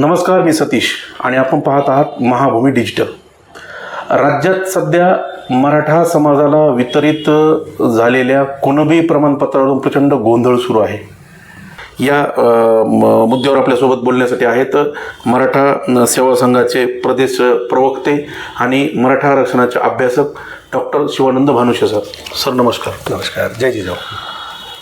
नमस्कार, मी सतीश आणि आपण पाहत आहात महाभूमी डिजिटल. राज्यात सध्या मराठा समाजाला वितरित झालेल्या कुणबी प्रमाणपत्रावरून प्रचंड गोंधळ सुरू आहे. या मुद्द्यावर आपल्यासोबत बोलण्यासाठी आहेत मराठा सेवा संघाचे प्रदेश प्रवक्ते आणि मराठा आरक्षणाचे अभ्यासक डॉक्टर शिवानंद भानुशे सर. सर नमस्कार. नमस्कार. जय जिजाऊ.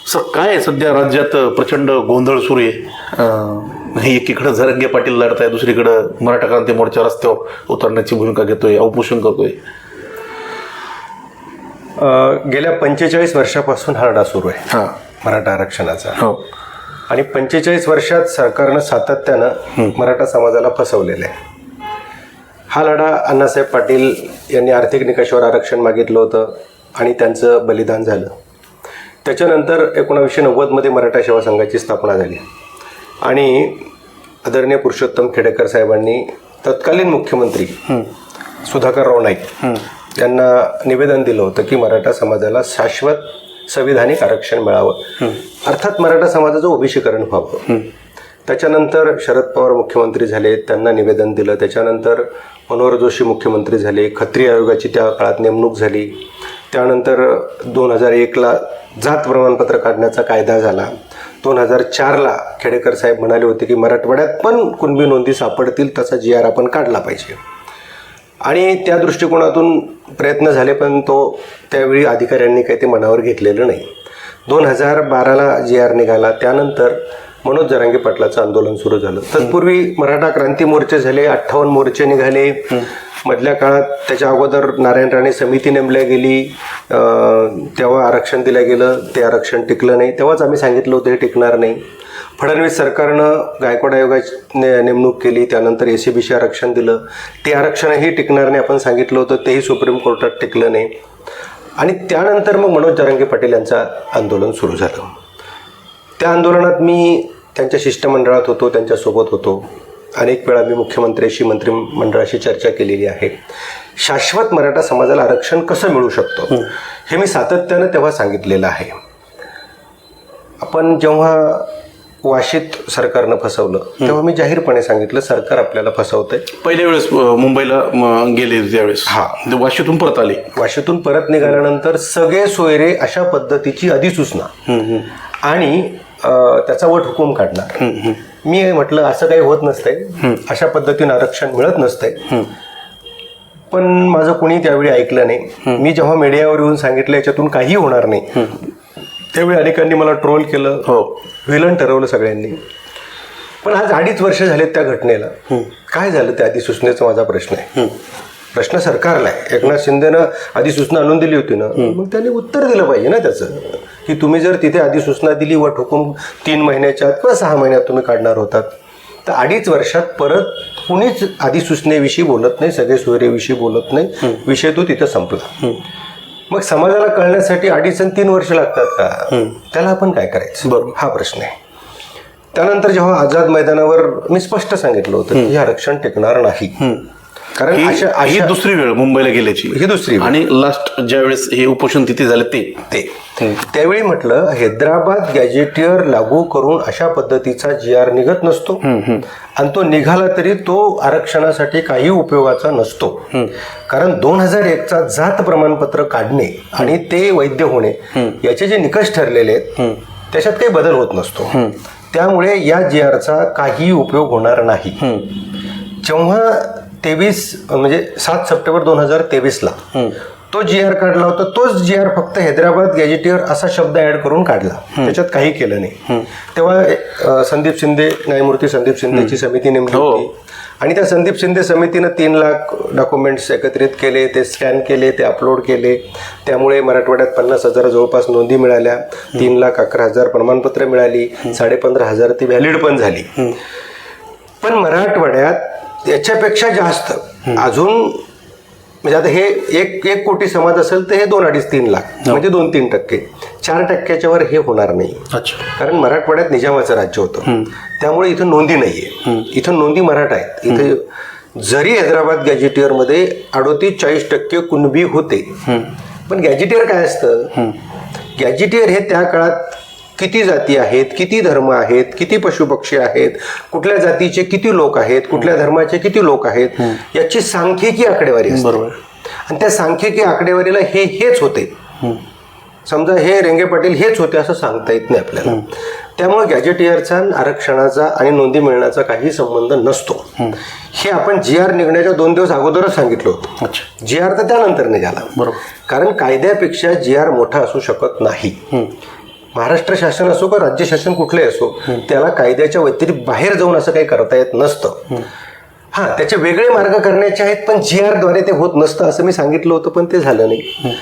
सर, काय सध्या राज्यात प्रचंड गोंधळ सुरू आहे. एकीकडं झरंगे पाटील लढत आहे, दुसरीकडं मराठा क्रांती मोर्चा रस्त्यावर उतरण्याची भूमिका घेतोय, उपोषण करतोय. गेल्या 45 वर्षापासून हा लढा सुरू आहे मराठा आरक्षणाचा. हो. आणि 45 वर्षात सरकारनं सातत्यानं मराठा समाजाला फसवलेलं आहे. हा लढा अण्णासाहेब पाटील यांनी आर्थिक निकषावर आरक्षण मागितलं होतं आणि त्यांचं बलिदान झालं. त्याच्यानंतर 1990मध्ये मराठा सेवा संघाची स्थापना झाली आणि आदरणीय पुरुषोत्तम खेडेकर साहेबांनी तत्कालीन मुख्यमंत्री सुधाकरराव नाईक यांना निवेदन दिलं होतं की मराठा समाजाला शाश्वत संविधानिक आरक्षण मिळावं, अर्थात मराठा समाजाचं ओबीसीकरण व्हावं. त्याच्यानंतर शरद पवार मुख्यमंत्री झाले, त्यांना निवेदन दिलं. त्याच्यानंतर मनोहर जोशी मुख्यमंत्री झाले, खत्री आयोगाची त्या काळात नेमणूक झाली. त्यानंतर 2001ला जात प्रमाणपत्र काढण्याचा कायदा झाला. 2004ला खेडेकर साहेब म्हणाले होते की मराठवाड्यात पण कुणबी नोंदी सापडतील तसा GR आपण काढला पाहिजे. आणि त्या दृष्टिकोनातून प्रयत्न झाले, पण त्यावेळी अधिकाऱ्यांनी काही ते मनावर घेतलेलं नाही. 2012ला GR निघाला. त्यानंतर मनोज जरांगे पाटलाचं आंदोलन सुरू झालं. तत्पूर्वी मराठा क्रांती मोर्चे झाले, 58 मोर्चे निघाले. मधल्या काळात त्याच्या अगोदर नारायण राणे समिती नेमल्या गेली, तेव्हा आरक्षण दिलं गेलं. ते आरक्षण टिकलं नाही. तेव्हाच आम्ही सांगितलं होतं हे टिकणार नाही. फडणवीस सरकारनं गायकवाड आयोगाची नेमणूक केली, त्यानंतर ACBC आरक्षण दिलं. ते आरक्षणही टिकणार नाही आपण सांगितलं होतं, तेही सुप्रीम कोर्टात टिकलं नाही. आणि त्यानंतर मग मनोज जरांगे पाटील यांचं आंदोलन सुरू झालं. त्या आंदोलनात मी त्यांच्या शिष्टमंडळात होतो, त्यांच्यासोबत होतो. अनेक वेळा मी मुख्यमंत्र्यांशी, मंत्रिमंडळाशी चर्चा केलेली आहे. शाश्वत मराठा समाजाला आरक्षण कसं मिळू शकतं हे मी सातत्यानं तेव्हा सांगितलेलं आहे. आपण जेव्हा वाशीत सरकारनं फसवलं तेव्हा मी जाहीरपणे सांगितलं सरकार आपल्याला फसवतंय. पहिल्या वेळेस मुंबईला गेले त्यावेळेस वाशीतून परत आले. वाशीतून परत निघाल्यानंतर सगळे सोयरे अशा पद्धतीची अधिसूचना आणि त्याचा वट हुकूम काढणार. मी म्हटलं असं काही होत नसतंय, अशा पद्धतीनं आरक्षण मिळत नसतंय. पण माझं कोणी त्यावेळी ऐकलं नाही. मी जेव्हा मीडियावर येऊन सांगितलं याच्यातून काही होणार नाही, त्यावेळी अनेकांनी मला ट्रोल केलं, व्हिलन ठरवलं सगळ्यांनी. पण आज 2.5 वर्ष झालेत त्या घटनेला. काय झालं त्या अधिसूचनेचा माझा प्रश्न आहे. प्रश्न सरकारला आहे. एकनाथ शिंदेनं अधिसूचना आणून दिली होती ना, मग त्यांनी उत्तर दिलं पाहिजे ना त्याचं, की तुम्ही जर तिथे अधिसूचना दिली, वट हुकूम 3 महिन्याच्या आत किंवा 6 महिन्यात तुम्ही काढणार होतात, तर 2.5 वर्षात परत कुणीच अधिसूचनेविषयी बोलत नाही, सगळे सोयरेविषयी बोलत नाही. विषय तो तिथं संपला. मग समाजाला कळण्यासाठी 2.5 आणि 3 वर्ष लागतात का? त्याला आपण काय करायचं, बरोबर, हा प्रश्न आहे. त्यानंतर जेव्हा आझाद मैदानावर मी स्पष्ट सांगितलं होतं की हे आरक्षण टिकणार नाही, कारण ही दुसरी वेळ मुंबईला गेल्याची, ही दुसरी आणि लास्ट ज्या वेळेस हे उपोषण तिथे झालं त्यावेळी म्हटलं हैदराबाद गॅजेटियर लागू करून अशा पद्धतीचा GR निघत नसतो, आणि तो निघाला तरी तो आरक्षणासाठी काही उपयोगाचा नसतो. कारण 2001चा जात प्रमाणपत्र काढणे आणि ते वैध होणे याचे जे निकष ठरलेले आहेत त्याच्यात काही बदल होत नसतो. त्यामुळे या GRचा काही उपयोग होणार नाही. जेव्हा 7 सप्टेंबर 2023ला तो GR काढला होता, तोच GR फक्त हैदराबाद गॅजेटियर असा शब्द ऍड करून काढला, त्याच्यात काही केलं नाही. तेव्हा संदीप शिंदे, न्यायमूर्ती संदीप शिंदेची समिती नेमली होती आणि त्या संदीप शिंदे समितीनं 3 लाख डॉक्युमेंट्स एकत्रित केले, ते स्कॅन केले, ते अपलोड केले. त्यामुळे मराठवाड्यात 50,000 जवळपास नोंदी मिळाल्या, 3,11,000 प्रमाणपत्र मिळाली, 15,500 ती व्हॅलिड पण झाली. पण मराठवाड्यात याच्यापेक्षा जास्त अजून, म्हणजे आता हे 1 कोटी समाज असेल तर हे 2-2.5-3 लाख, म्हणजे 2-3%. 4%च्या वर हे होणार नाही. कारण मराठवाड्यात निजामाचं राज्य होतं, त्यामुळे इथं नोंदी नाहीये. इथं नोंदी मराठा आहेत. इथं जरी हैदराबाद गॅजेटियरमध्ये 38-40% कुणबी होते, पण गॅजेटियर काय असतं? गॅजेटियर हे त्या काळात किती जाती आहेत, किती धर्म आहेत, किती पशुपक्षी आहेत, कुठल्या जातीचे किती लोक आहेत, कुठल्या धर्माचे किती लोक आहेत, याची सांख्यिकी आकडेवारी असते. बरोबर. आणि त्या सांख्यिकी आकडेवारीला हेच होते. समजा हे रेंगे पाटील हेच होते असं सांगता येत नाही आपल्याला. त्यामुळे गॅजेटियरचा आरक्षणाचा आणि नोंदी मिळण्याचा काही संबंध नसतो. हे आपण GR निघण्याच्या 2 दिवस अगोदरच सांगितलं होतं. अच्छा. GR तर त्यानंतर निघाला. बरोबर. कारण कायद्यापेक्षा GR मोठा असू शकत नाही. महाराष्ट्र शासन असो का राज्य शासन कुठलंही असो, त्याला कायद्याच्या व्यतिरिक्त बाहेर जाऊन असं काही करता येत नसतं. हा, त्याचे वेगळे मार्ग करण्याचे आहेत, पण GR द्वारे ते होत नसतं असं मी सांगितलं होतं, पण ते झालं नाही.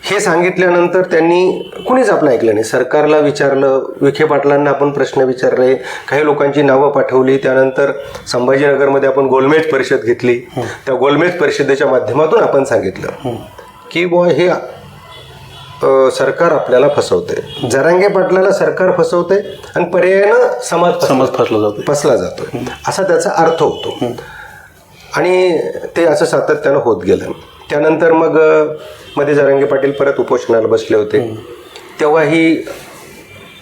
हे सांगितल्यानंतर त्यांनी कुणीच आपलं ऐकलं नाही. सरकारला विचारलं, विखे पाटलांना आपण प्रश्न विचारले, काही लोकांची नावं पाठवली. त्यानंतर संभाजीनगरमध्ये आपण गोलमेज परिषद घेतली. त्या गोलमेज परिषदेच्या माध्यमातून आपण सांगितलं की बुवा हे सरकार आपल्याला फसवते, जरांगे पाटलाला सरकार फसवते आणि पर्यायानं समाज फसला जातो असा त्याचा अर्थ होतो. आणि ते असं सातत्यानं होत गेलं. त्यानंतर मग मध्ये जरांगे पाटील परत उपोषणाला बसले होते. तेव्हाही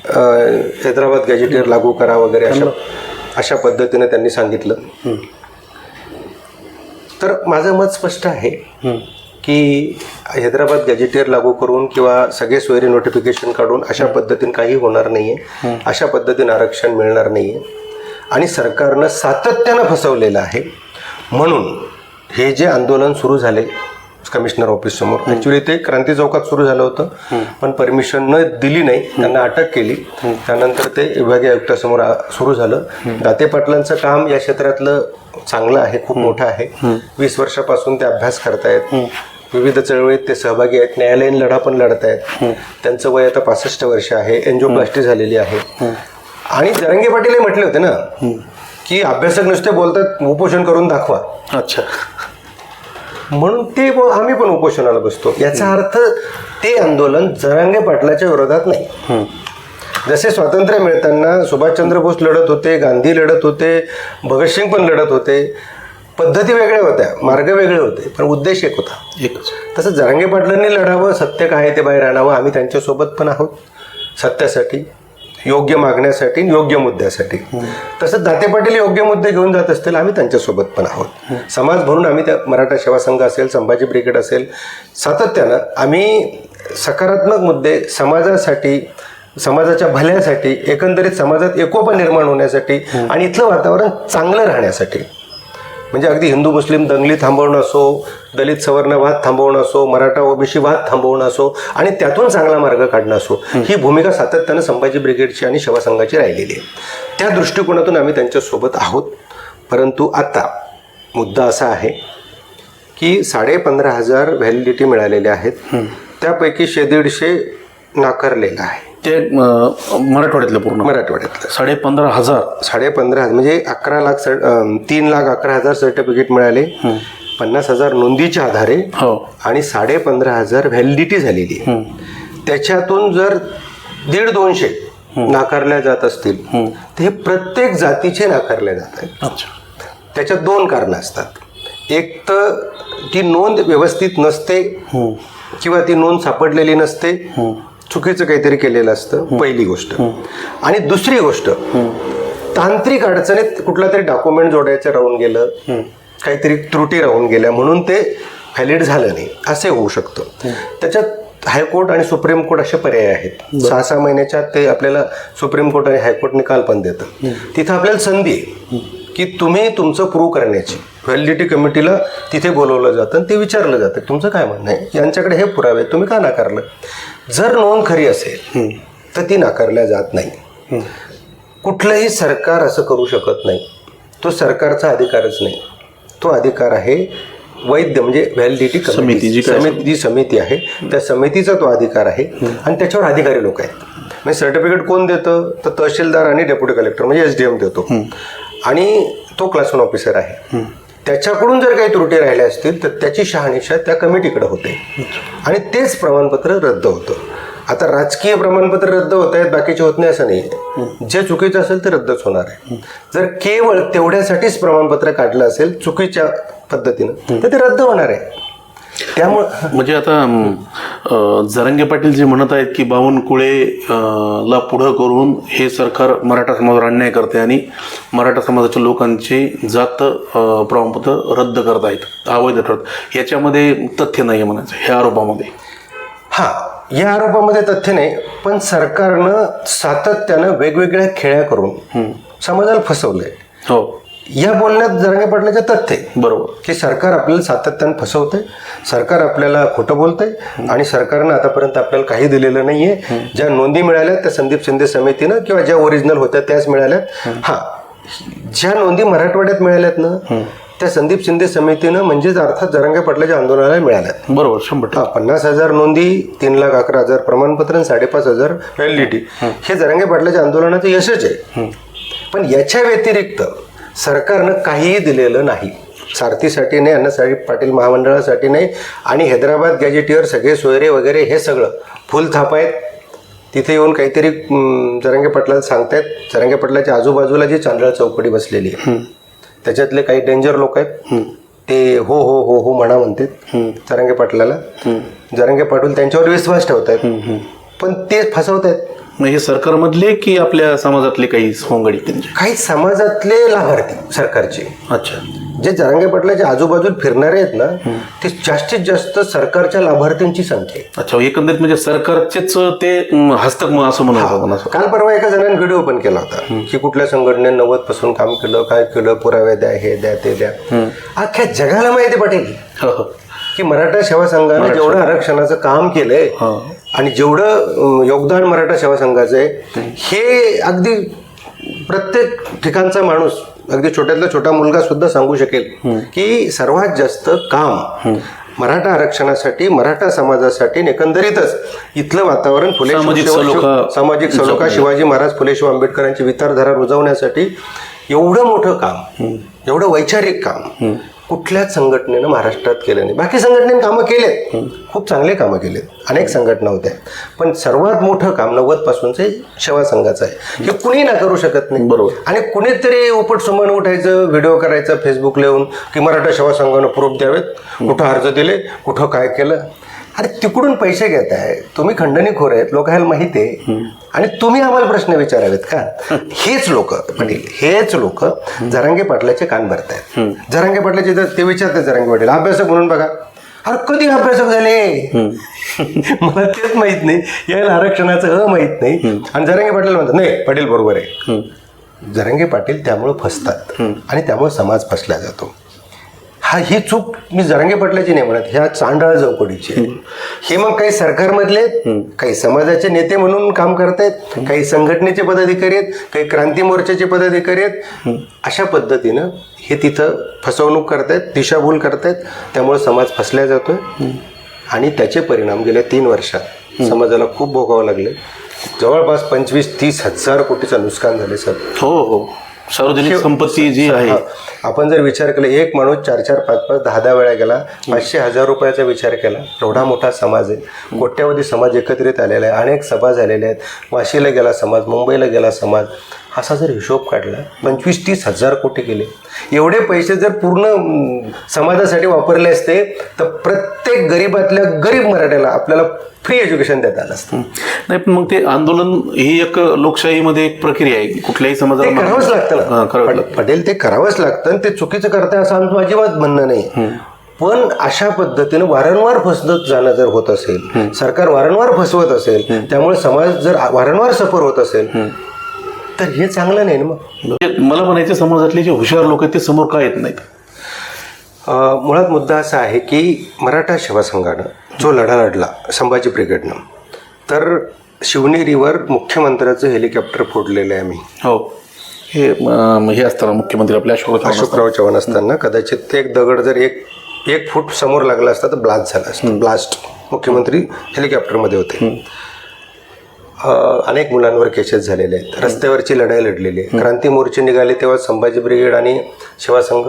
हैदराबाद गॅजेटियर लागू करा वगैरे अशा पद्धतीने त्यांनी सांगितलं. तर माझं मत स्पष्ट आहे की हैदराबाद गॅजेटियर लागू करून किंवा सगळे सोयरे नोटिफिकेशन काढून अशा पद्धतीने काही होणार नाही आहे. अशा पद्धतीने आरक्षण मिळणार नाही आहे. आणि सरकारनं सातत्यानं फसवलेलं आहे. म्हणून हे जे आंदोलन सुरू झाले कमिशनर ऑफिस समोर, ॲक्च्युली ते क्रांती चौकात सुरू झालं होतं, पण परमिशन न दिली नाही, त्यांना अटक केली. त्यानंतर ते विभागीय आयुक्तासमोर सुरू झालं. दाते पाटलांचं काम या क्षेत्रातलं चांगलं आहे, खूप मोठं आहे. 20 वर्षापासून ते अभ्यास करतायत, विविध चळवळीत ते सहभागी आहेत, न्यायालयीन लढा पण लढत आहेत. त्यांचं वय आता 65 वर्ष आहे, एन्जिओप्लास्टी झालेली आहे. आणि जरांगे पाटील हे म्हटले होते ना की अभ्यासक नुसते बोलतात, उपोषण करून दाखवा. अच्छा. म्हणून ते आम्ही पण उपोषणाला बसतो. याचा अर्थ ते आंदोलन जरांगे पाटलाच्या विरोधात नाही. जसे स्वातंत्र्य मिळताना सुभाषचंद्र बोस लढत होते, गांधी लढत होते, भगतसिंग पण लढत होते, पद्धती वेगळ्या होत्या, मार्ग वेगळे होते, पण उद्देश एक होता, एकच. तसं जरांगे पाटलांनी लढावं, सत्य काय ते बाहेर आणावं. आम्ही त्यांच्यासोबत पण आहोत सत्यासाठी, योग्य मागण्यासाठी, योग्य मुद्द्यासाठी. तसंच दाते पाटील योग्य मुद्दे घेऊन जात असतील, आम्ही त्यांच्यासोबत पण आहोत. समाज भरून आम्ही त्या मराठा सेवा संघ असेल, संभाजी ब्रिगेड असेल, सातत्यानं आम्ही सकारात्मक मुद्दे समाजासाठी, समाजाच्या भल्यासाठी, एकंदरीत समाजात एकोपा निर्माण होण्यासाठी आणि इथलं वातावरण चांगलं राहण्यासाठी, म्हणजे अगदी हिंदू मुस्लिम दंगली थांबवणं असो, दलित सवर्ण वाद थांबवणं असो, मराठा ओबीसी वाद थांबवणं असो आणि त्यातून चांगला मार्ग काढणं असो, ही भूमिका सातत्यानं संभाजी ब्रिगेडची आणि सेवा संघाची राहिलेली आहे. त्या दृष्टिकोनातून आम्ही त्यांच्यासोबत आहोत. परंतु आता मुद्दा असा आहे की 15,500 व्हॅलिडिटी मिळालेल्या आहेत, त्यापैकी 150 नाकारलेलं आहे. ते मराठवाड्यातलं पूर्ण मराठवाड्यातलं 15,500 म्हणजे 3,11,000 सर्टिफिकेट मिळाले, 50,000 नोंदीच्या आधारे आणि 15,500 व्हॅलिडिटी झालेली आहे. त्याच्यातून जर 150-200 नाकारल्या जात असतील तर हे प्रत्येक जातीचे नाकारले जात आहेत. त्याच्यात 2 कारणं असतात. एक तर ती नोंद व्यवस्थित नसते किंवा ती नोंद सापडलेली नसते, चुकीचं काहीतरी केलेलं असतं, पहिली गोष्ट. आणि दुसरी गोष्ट, तांत्रिक अडचणीत कुठला तरी डॉक्युमेंट जोडायचं राहून गेलं, काहीतरी त्रुटी राहून गेल्या म्हणून ते व्हॅलिड झालं नाही, असे होऊ शकतं. त्याच्यात हायकोर्ट आणि सुप्रीम कोर्ट असे पर्याय आहेत. 6-6 महिन्याच्या ते आपल्याला सुप्रीम कोर्ट आणि हायकोर्ट निकाल पण देतं. तिथं आपल्याला संधी आहे की तुम्ही तुमचं प्रूव्ह करण्याची. व्हॅलिडिटी कमिटीला तिथे बोलवलं जातं, ते विचारलं जातं तुमचं काय म्हणणं आहे, यांच्याकडे हे पुरावे, तुम्ही का नाकारलं. जर नोंद खरी असेल तर ती नाकारल्या जात नाही. कुठलंही सरकार असं करू शकत नाही, तो सरकारचा अधिकारच नाही. तो अधिकार आहे वैध म्हणजे व्हॅलिडिटी कमिटी, समिती आहे, त्या समितीचा तो अधिकार आहे आणि त्याच्यावर अधिकारी लोक आहेत. म्हणजे सर्टिफिकेट कोण देतं तर तहसीलदार आणि डेप्युटी कलेक्टर म्हणजे SDM देतो आणि तो क्लास 1 ऑफिसर आहे. त्याच्याकडून जर काही त्रुटी राहिल्या असतील तर त्याची शहानिशा त्या कमिटीकडे होते आणि तेच प्रमाणपत्र रद्द होतं. आता राजकीय प्रमाणपत्र रद्द होत आहेत, बाकीचे होत नाही असं नाही. जे चुकीचं असेल ते रद्दच होणार आहे. जर केवळ तेवढ्यासाठीच प्रमाणपत्र काढलं असेल चुकीच्या पद्धतीनं तर ते रद्द होणार आहे. त्यामुळं म्हणजे आता जरांगे पाटील जे म्हणत आहेत की बावनकुळे ला पुढं करून हे सरकार मराठा समाजावर अन्याय करते आणि मराठा समाजाच्या लोकांची जात प्रमाणपत्र रद्द करत आहेत, अवैध ठरत, याच्यामध्ये तथ्य नाही आहे म्हणायचं ह्या आरोपामध्ये. हा, या आरोपामध्ये तथ्य नाही, पण सरकारनं सातत्यानं वेगवेगळ्या खेळ्या करून समाजाला फसवलंय. हो, या बोलण्यात जरांगे पाटलाचं तथ्य आहे. बरोबर. की सरकार आपल्याला सातत्यानं फसवतंय, सरकार आपल्याला खोटं बोलतंय आणि सरकारनं आतापर्यंत आपल्याला काही दिलेलं नाहीये. ज्या नोंदी मिळाल्यात त्या संदीप शिंदे समितीनं किंवा ज्या ओरिजिनल होत्या त्याच मिळाल्यात. हा, ज्या नोंदी मराठवाड्यात मिळाल्यात ना त्या संदीप शिंदे समितीनं म्हणजेच अर्थात जरांगे पाटलाच्या आंदोलनाला मिळाल्यात. बरोबर, 100%. 50,000 नोंदी, 3,11,000 प्रमाणपत्र, 5,500 व्हॅलिडिटी, हे जरांगे पाटलाच्या आंदोलनाचं यशच आहे. पण याच्या व्यतिरिक्त सरकारनं काहीही दिलेलं नाही. सारथीसाठी नाही, अण्णासाहेब पाटील महामंडळासाठी नाही, आणि हैदराबाद गॅजेटियर सगळे सोयरे वगैरे हे सगळं फुल थाप आहेत. तिथे येऊन काहीतरी जरांगे पाटलाला सांगतायत. जरांगे पाटलाच्या आजूबाजूला जी चांदळ चौकडी बसलेली आहे त्याच्यातले काही डेंजर लोक आहेत, ते हो हो हो हो म्हणतात जरांगे पाटलाला. जरांगे पाटील त्यांच्यावर विश्वास ठेवत आहेत, पण ते फसवत आहेत. मग हे सरकारमधले की आपल्या समाजातले काही सोंगडी त्यांचे? काही समाजातले लाभार्थी सरकारचे. अच्छा. जे जरांगे पाटलाच्या आजूबाजूला फिरणारे आहेत ना ते जास्तीत जास्त सरकारच्या लाभार्थ्यांची संख्या आहे. अच्छा, एकंदरीत म्हणजे सरकारचेच ते हस्तक असं म्हणतात. काल परवा एका जणांनी व्हिडिओ पण केला होता की कुठल्या संघटनेने 90 पासून काम केलं, काय केलं, पुरावे द्या, हे द्या, ते द्या. अख्ख्या जगाला माहिती पाटील की मराठा सेवा संघाने जेवढं आरक्षणाचं काम केलंय आणि जेवढं योगदान मराठा सेवा संघाचं आहे हे अगदी प्रत्येक ठिकाणचा माणूस, अगदी छोट्यातला छोटा मुलगा सुद्धा सांगू शकेल की सर्वात जास्त काम मराठा आरक्षणासाठी, मराठा समाजासाठी, एकंदरीतच इथलं वातावरण सामाजिक सलोखा, शिवाजी महाराज, फुले शाहू आंबेडकरांची विचारधारा रुजवण्यासाठी एवढं मोठं काम, एवढं वैचारिक काम कुठल्याच संघटनेनं महाराष्ट्रात केलं नाही. बाकी संघटनेने कामं केलेत, खूप चांगले कामं केलेत, अनेक संघटना होत्या, पण सर्वात मोठं काम 90 पासूनचे सेवा संघाचं आहे. हे कुणी ना करू शकत नाही. बरोबर. आणि कुणीतरी उपटसुमान उठायचं, व्हिडिओ करायचा फेसबुकला येऊन की मराठा सेवा संघानं प्रूफ द्यावेत, कुठं अर्ज दिले, कुठं काय केलं. अरे तिकडून पैसे घेताय तुम्ही, खंडणीखोर आहेत, लोक ह्याला माहिती आहे, आणि तुम्ही आम्हाला प्रश्न विचारावेत का? हेच लोक पाटील, हेच लोक जरांगे पाटलाचे कान भरतायत. जरांगे पाटलाचे ते विचारतात जरांगे पाटील अभ्यासक म्हणून बघा. अरे कधी अभ्यासक झाले? मला तेच माहित नाही, यायला आरक्षणाचं माहित नाही. आणि जरांगे पाटील म्हणतात नाही पाटील बरोबर आहे. जरांगे पाटील त्यामुळे फसतात आणि त्यामुळे समाज फसला जातो. ही चूक मी जरांगे पाटलाची नाही म्हणत, ह्या चांडाळ चौकडीची. हे मग काही सरकारमधले, काही समाजाचे नेते म्हणून काम करतायत, काही संघटनेचे पदाधिकारी आहेत, काही क्रांती मोर्चाचे पदाधिकारी आहेत. अशा पद्धतीनं हे तिथं फसवणूक करतायत, दिशाभूल करतायत, त्यामुळे समाज फसला जातोय आणि त्याचे परिणाम गेल्या 3 वर्षात समाजाला खूप भोगावं लागले. जवळपास 25-30 हजार कोटीचं नुकसान झाले सर. हो हो, सार्वजनिक संपत्ती जी आहे. आपण जर विचार केला, एक माणूस 4-4, 5-5, 10-10 वेळा गेला, 500,000 रुपयाचा विचार केला, एवढा मोठा समाज आहे, कोट्यावधी समाज एकत्रित आलेला आहे, अनेक सभा झालेल्या आहेत, वाशीला गेला समाज, मुंबईला गेला समाज, असा जर हिशोब काढला 25-30 हजार कोटी गेले. एवढे पैसे जर पूर्ण समाजासाठी वापरले असते तर प्रत्येक गरीबातल्या गरीब मराठ्याला आपल्याला फ्री एज्युकेशन देता आलं असतं. नाही, पण मग ते आंदोलन ही एक लोकशाहीमध्ये एक प्रक्रिया आहे, कुठल्याही समाजाला करावंच लागतं ना पटेल, ते करावंच लागतं. ते चुकीचं करताय असं आमचं अजिबात म्हणणं नाही, पण अशा पद्धतीनं वारंवार फसवत जाणं जर होत असेल, सरकार वारंवार फसवत असेल, त्यामुळे समाज जर वारंवार सफर होत असेल तर हे चांगलं नाही ना. मग मला म्हणायचं, समाजातले जे हुशार लोक आहेत ते समोर का येत नाहीत? मुळात मुद्दा असा आहे की मराठा सेवा संघानं जो लढा लढला संभाजी ब्रिगेडनं, तर शिवनेरीवर मुख्यमंत्र्याचं हेलिकॉप्टर फोडलेलं आहे आम्ही. हो, हे असताना मुख्यमंत्री आपल्या अशोकराव चव्हाण असताना कदाचित ते एक दगड जर एक फूट समोर लागला असता तर ब्लास्ट झाला असता. ब्लास्ट, मुख्यमंत्री हेलिकॉप्टरमध्ये होते. अनेक मुलांवर केसेस झालेले आहेत, रस्त्यावरची लढाई लढलेली आहे. क्रांती मोर्चे निघाले तेव्हा संभाजी ब्रिगेड आणि सेवा संघ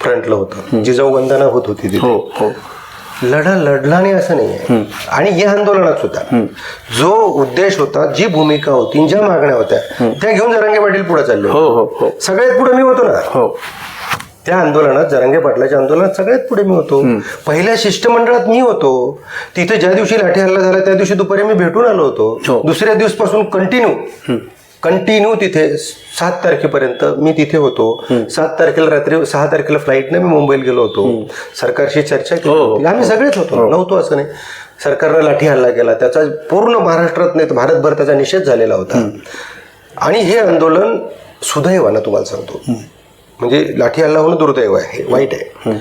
फ्रंटला होतं, जिजाऊ वंदना होत होती तिथे. लढा लढला नाही असं नाही आहे. आणि या आंदोलनात सुद्धा जो उद्देश होता, जी भूमिका होती, ज्या मागण्या होत्या त्या घेऊन जरांगे पाटील पुढे चालले. हो हो हो, सगळ्यात पुढे मी होतो ना. हो, त्या आंदोलनात, जरांगे पाटलाच्या आंदोलनात सगळ्यात पुढे मी होतो. पहिल्या शिष्टमंडळात मी होतो. तिथे ज्या दिवशी लाठी हल्ला झाला त्या दिवशी दुपारी मी भेटून आलो होतो. दुसऱ्या दिवसपासून कंटिन्यू तिथे 7 तारखेपर्यंत मी तिथे होतो. 7 तारखेला रात्री 6 तारखेला फ्लाईटने मी मुंबईला गेलो होतो. सरकारशी चर्चा केली होती. आम्ही सगळेच होतो, नव्हतो असं नाही. सरकारनं लाठी हल्ला केला, त्याचा पूर्ण महाराष्ट्रात नाही तर भारतभर त्याचा निषेध झालेला होता. आणि हे आंदोलन सुदैवानं तुम्हाला सांगतो, म्हणजे लाठी हल्ला होणं दुर्दैव आहे, वाईट आहे,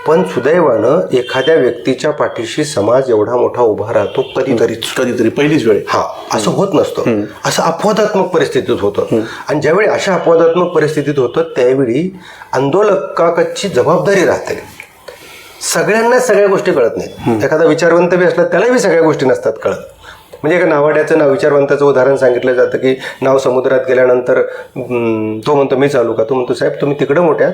पण सुदैवानं एखाद्या व्यक्तीच्या पाठीशी समाज एवढा मोठा उभा राहतो कधीतरी पहिलीच वेळ. हा, असं होत नसतं. असं अपवादात्मक परिस्थितीत होतं. आणि ज्यावेळी अशा अपवादात्मक परिस्थितीत होतं त्यावेळी आंदोलकाची जबाबदारी राहते. सगळ्यांना सगळ्या गोष्टी कळत नाहीत. एखादा विचारवंत बी असला त्यालाही सगळ्या गोष्टी नसतात कळत. म्हणजे एका नावाड्याचं नाव, विचारवंताचं उदाहरण सांगितलं जातं की नाव समुद्रात गेल्यानंतर तो म्हणतो मी चालू का, तो म्हणतो साहेब तुम्ही तिकडं मोठ्यात,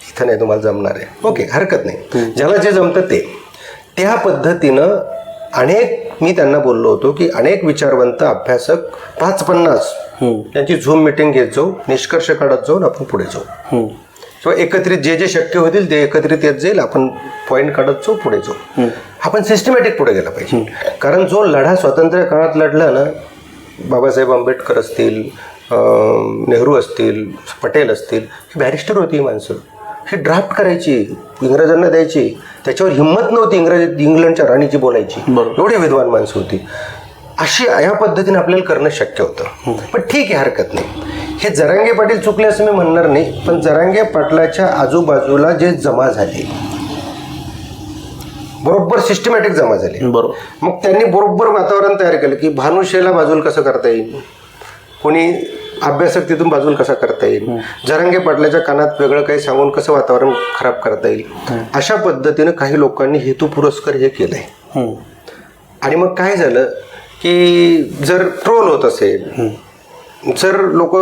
इथं नाही, तुम्हाला जमणार आहे. ओके, हरकत नाही, ज्याला जे जमतं ते. त्या पद्धतीनं मी त्यांना बोललो होतो की अनेक विचारवंत अभ्यासक 5-50 यांची झूम मिटिंग घेत जाऊ, निष्कर्ष काढत जाऊन आपण पुढे जाऊ, किंवा एकत्रित जे शक्य होतील ते एकत्रित येत जाईल, आपण पॉईंट काढत जाऊ, पुढे जाऊ. आपण सिस्टमॅटिक पुढे गेला पाहिजे. कारण जो लढा स्वातंत्र्य काळात लढला ना, बाबासाहेब आंबेडकर असतील, नेहरू असतील, पटेल असतील, ही बॅरिस्टर होती ही माणसं. ही ड्राफ्ट करायची, इंग्रजांना द्यायची, त्याच्यावर हिंमत नव्हती इंग्लंडच्या राणीची बोलायची, एवढी विद्वान माणसं होती. अशी या पद्धतीने आपल्याला करणं शक्य होतं. पण ठीक आहे, हरकत नाही. हे जरांगे पाटील चुकले असं मी म्हणणार नाही, पण जरांगे पाटलाच्या आजूबाजूला जे जमा झाले, बरोबर सिस्टमॅटिक जमा झाले, बरोबर. मग त्यांनी बरोबर वातावरण तयार केलं की भानुशाला बाजूला कसं करता येईल, कोणी अभ्यासक तिथून बाजूला कसा करता येईल, जरांगे पाटलाच्या कानात वेगळं काही सांगून कसं वातावरण खराब करता येईल, अशा पद्धतीनं काही लोकांनी हेतू पुरस्कार हे केलंय. आणि मग काय झालं की जर ट्रोल होत असेल, जर लोक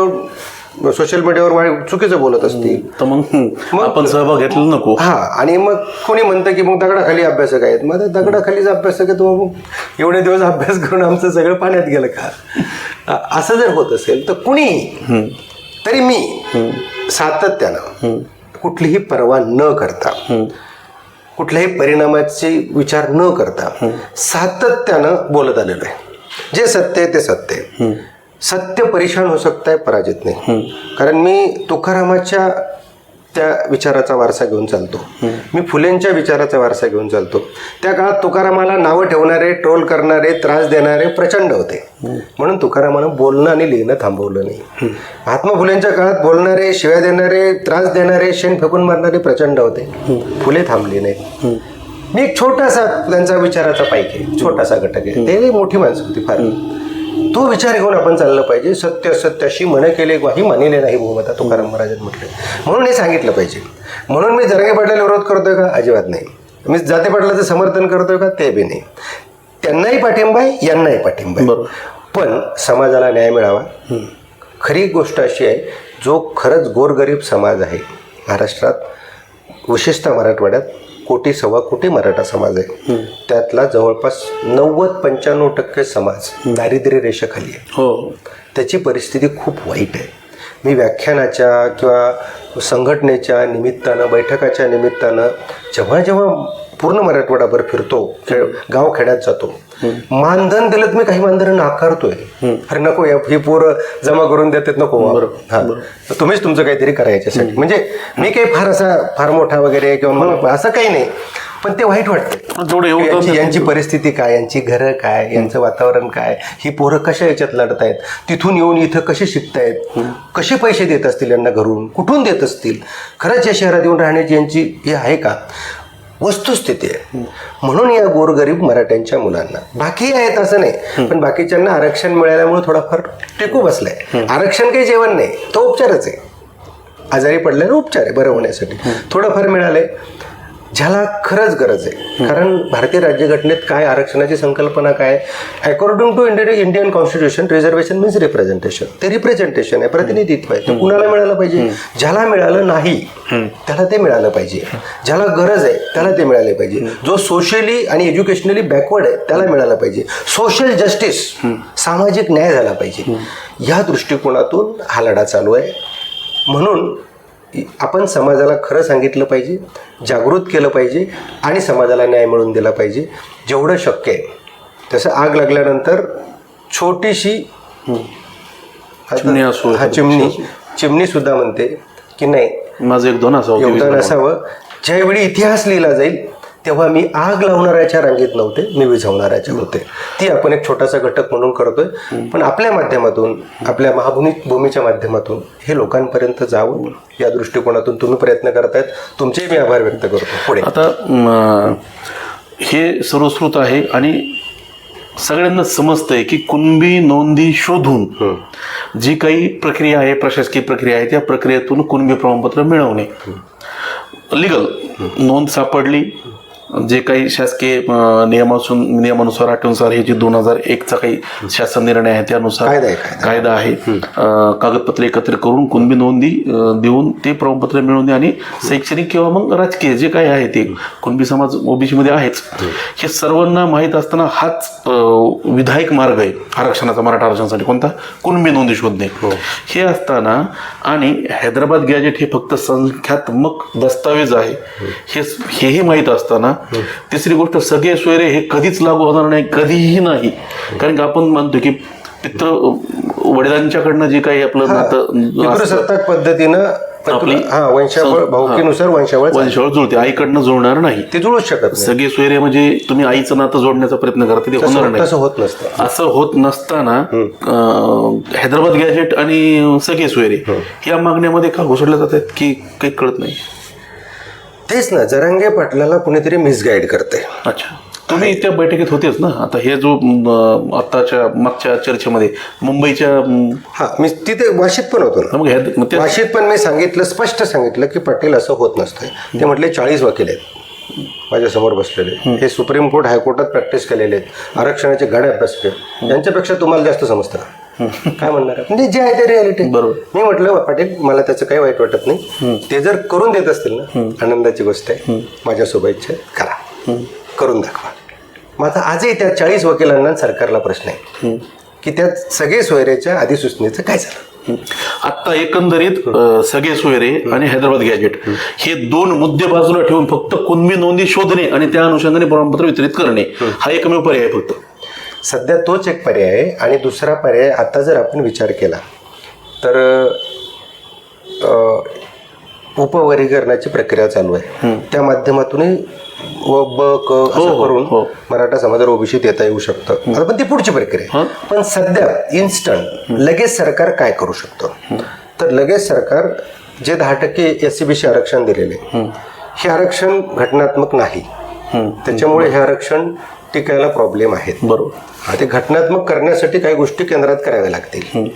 सोशल मीडियावर चुकीचं बोलत असतील तर मग आपण सहभाग घेतला नको. हा, आणि मग कोणी म्हणतं की मग दगडाखाली अभ्यासक आहेत, मग दगडाखालीच अभ्यासक आहेत, मग एवढे दिवस अभ्यास करून आमचं सगळं पाण्यात गेलं का, असं जर होत असेल तर कुणी तरी मी सातत्यानं कुठलीही पर्वा न करता, कुठल्याही परिणामाचे विचार न करता सातत्यानं बोलत आलेलो आहे. जे सत्य आहे ते सत्य आहे. सत्य परेशान हो सकता है, पराजित नाही. कारण मी तुकारामाच्या त्या विचाराचा वारसा घेऊन चालतो, मी फुलेंच्या विचाराचा वारसा घेऊन चालतो. त्या काळात तुकारामाला नावं ठेवणारे, ट्रोल करणारे, त्रास देणारे प्रचंड होते, म्हणून तुकारामानं बोलणं आणि लिहिणं थांबवलं नाही. महात्मा फुलेंच्या काळात बोलणारे, शिव्या देणारे, त्रास देणारे, शेण फेकून मारणारे प्रचंड होते, फुले थांबली नाही. मी एक छोटासा त्यांचा विचाराचा पाईक आहे, छोटासा घटक आहे. ते मोठी माणसं होती फार. तो विचार घेऊन आपण चाललं पाहिजे. सत्य असत्याशी मन केले ही मानिले नाही बहुमता, तुकाराम महाराजांनी म्हटले. म्हणून हे सांगितलं पाहिजे. म्हणून मी जरांगे पाटलाला विरोध करतोय का? अजिबात नाही. मी जाते पाटलाचं समर्थन करतोय का? ते बी नाही. त्यांनाही पाठिंबा आहे, यांनाही पाठिंबा आहे. पण समाजाला न्याय मिळावा. खरी गोष्ट अशी आहे, जो खरंच गोरगरीब समाज आहे महाराष्ट्रात, विशेषतः मराठवाड्यात 1.25 कोटी मराठा समाज आहे, त्यातला जवळपास 90-95% समाज दारिद्र्य रेषेखाली आहे. हो, त्याची परिस्थिती खूप वाईट आहे. मी व्याख्यानाच्या किंवा संघटनेच्या निमित्तानं, बैठकाच्या निमित्तानं जेव्हा पूर्ण मराठवाडाभर फिरतो, गावखेड्यात जातो, मानधन दिलं तर मी काही मानधन नाकारतोय. अरे नको, ही पोरं जमा करून देतात, नको. हा, तुम्हीच तुमचं काहीतरी करा याच्यासाठी. म्हणजे मी काही फार मोठा वगैरे किंवा मला असं काही नाही, पण ते वाईट वाटतं. यांची परिस्थिती काय, यांची घरं काय, यांचं वातावरण काय, ही पोरं कशा याच्यात लढतायत, तिथून येऊन इथं कसे शिकतायत, कसे पैसे देत असतील यांना घरून, कुठून देत असतील, खरंच या शहरात येऊन राहण्याची यांची हे आहे का, वस्तुस्थिती आहे. म्हणून या गोरगरीब मराठ्यांच्या मुलांना, बाकी आहेत असं नाही, पण बाकीच्यांना आरक्षण मिळाल्यामुळे थोडाफार टेकू बसलाय. आरक्षण काही जेवण नाही, तो उपचारच आहे. आजारी पडल्याने उपचार आहे बरं होण्यासाठी. थोडंफार मिळालंय ज्याला खरंच गरज आहे. कारण भारतीय राज्यघटनेत काय आरक्षणाची संकल्पना काय, according to Indian constitution reservation means representation. ते रिप्रेझेंटेशन आहे, प्रतिनिधित्व आहे. ते कुणाला मिळालं पाहिजे? ज्याला मिळालं नाही त्याला ते मिळालं पाहिजे, ज्याला गरज आहे त्याला ते मिळाले पाहिजे, जो सोशली आणि एज्युकेशनली बॅकवर्ड आहे त्याला मिळालं पाहिजे. सोशल जस्टिस, सामाजिक न्याय झाला पाहिजे. या दृष्टिकोनातून हा लढा चालू आहे. म्हणून आपण समाजाला खरं सांगितलं पाहिजे, जागृत केलं पाहिजे आणि समाजाला न्याय मिळवून दिला पाहिजे जेवढं शक्य आहे. तसं आग लागल्यानंतर छोटीशी चिमणी सुद्धा म्हणते की नाही, माझं एक दोन असावं योगदान असावं. ज्यावेळी इतिहास लिहिला जाईल तेव्हा मी आग लावणाऱ्याच्या रांगेत नव्हते, मी विझवणाऱ्याच्या होते. ती आपण एक छोटासा घटक म्हणून करतोय, पण आपल्या माध्यमातून, आपल्या महाभूमीच्या माध्यमातून हे लोकांपर्यंत जावं या दृष्टिकोनातून तुम्ही प्रयत्न करतायत. तुमचेही मी आभार व्यक्त करतो. पुढे आता हे सर्वश्रुत आहे आणि सगळ्यांना समजतंय की कुणबी नोंदी शोधून जी काही प्रक्रिया आहे, प्रशासकीय प्रक्रिया आहे, त्या प्रक्रियेतून कुणबी प्रमाणपत्र मिळवणे लिगल. नोंद सापडली, जे काही शासकीय नियमानुसार अटीनुसार हे जे 2001चा काही शासन निर्णय आहे त्यानुसार कायदा आहे, कागदपत्र एकत्र करून कुणबी नोंदी देऊन ते प्रमाणपत्र मिळवणे आणि शैक्षणिक किंवा मग राजकीय जे काही आहे ते कुणबी समाज ओबीसी मध्ये आहेच. हे सर्वांना माहीत असताना हाच विधायक मार्ग आहे आरक्षणाचा, मराठा आरक्षणासाठी. कोणता? कुणबी नोंदी शोधणे. हे असताना आणि हैदराबाद गॅजेट हे फक्त संख्यात्मक दस्तावेज आहे हेही माहीत असताना तिसरी गोष्ट, सगळे सोयरे हे कधीच लागू होणार नाही, कधीही नाही. कारण की आपण मानतो की पितृ वडिलांच्याकडनं जे काही आपलं नातं पद्धतीनं आपली भाऊकीनुसार वंशावळ जुळते, आईकडनं जुळणार नाही, ते जुळूच शकत. सगळे सोयरे म्हणजे तुम्ही आईचं नातं जोडण्याचा प्रयत्न करता, ते होणार नाही. होत नसतं. असं होत नसताना हैदराबाद गॅजेट आणि सगळे सोयरे या मागण्यामध्ये का घुसडल्या जातात की काही कळत नाही. तेच ना, जरांगे पाटलाला कुणीतरी मिसगाईड करते. अच्छा, तुम्ही त्या बैठकीत होतेच ना. आता हे जो आताच्या मागच्या चर्चेमध्ये मुंबईच्या मी तिथे वाशीत पण होतो ना. वाशीत पण मी सांगितलं, स्पष्ट सांगितलं की पाटील असं होत नसतंय. ते म्हटले 40 वकील आहेत माझ्यासमोर बसलेले, हे सुप्रीम कोर्ट हायकोर्टात प्रॅक्टिस केलेले आहेत, आरक्षणाचे गाडे अभ्यास केले, यांच्यापेक्षा तुम्हाला जास्त समजतं. काय म्हणणार म्हणजे जे आहे ते रियालिटी. बरोबर. मी म्हटलं पाटील मला त्याचं काही वाईट वाटत नाही, ते जर करून देत असतील ना आनंदाची गोष्ट आहे, माझ्यासोबत करा, करून दाखवा. मग आता आजही त्या 40 वकिलांना सरकारला प्रश्न आहे की त्या सगळे सोयरेच्या अधिसूचनेचं काय झालं. आता एकंदरीत सगळे सोयरे आणि हैदराबाद गॅजेट हे दोन मुद्दे बाजूला ठेवून फक्त कुणबी नोंदी शोधणे आणि त्या अनुषंगाने प्रमाणपत्र वितरित करणे हा एकमेव पर्याय फक्त सध्या तोच एक पर्याय आहे. आणि दुसरा पर्याय आता जर आपण विचार केला तर उपवर्गीकरणाची प्रक्रिया चालू आहे, त्या माध्यमातूनही ब क असं करून मराठा समाजाला ओबीसीत येता येऊ शकतं. आता पण ती पुढची प्रक्रिया आहे. पण सध्या इन्स्टंट लगेच सरकार काय करू शकतं, तर लगेच सरकार जे 10% SC-BC आरक्षण दिलेले हे आरक्षण घटनात्मक नाही, त्याच्यामुळे हे आरक्षण टिकायला प्रॉब्लेम आहेत. बरोबर. ते घटनात्मक करण्यासाठी काही गोष्टी केंद्रात कराव्या लागतील,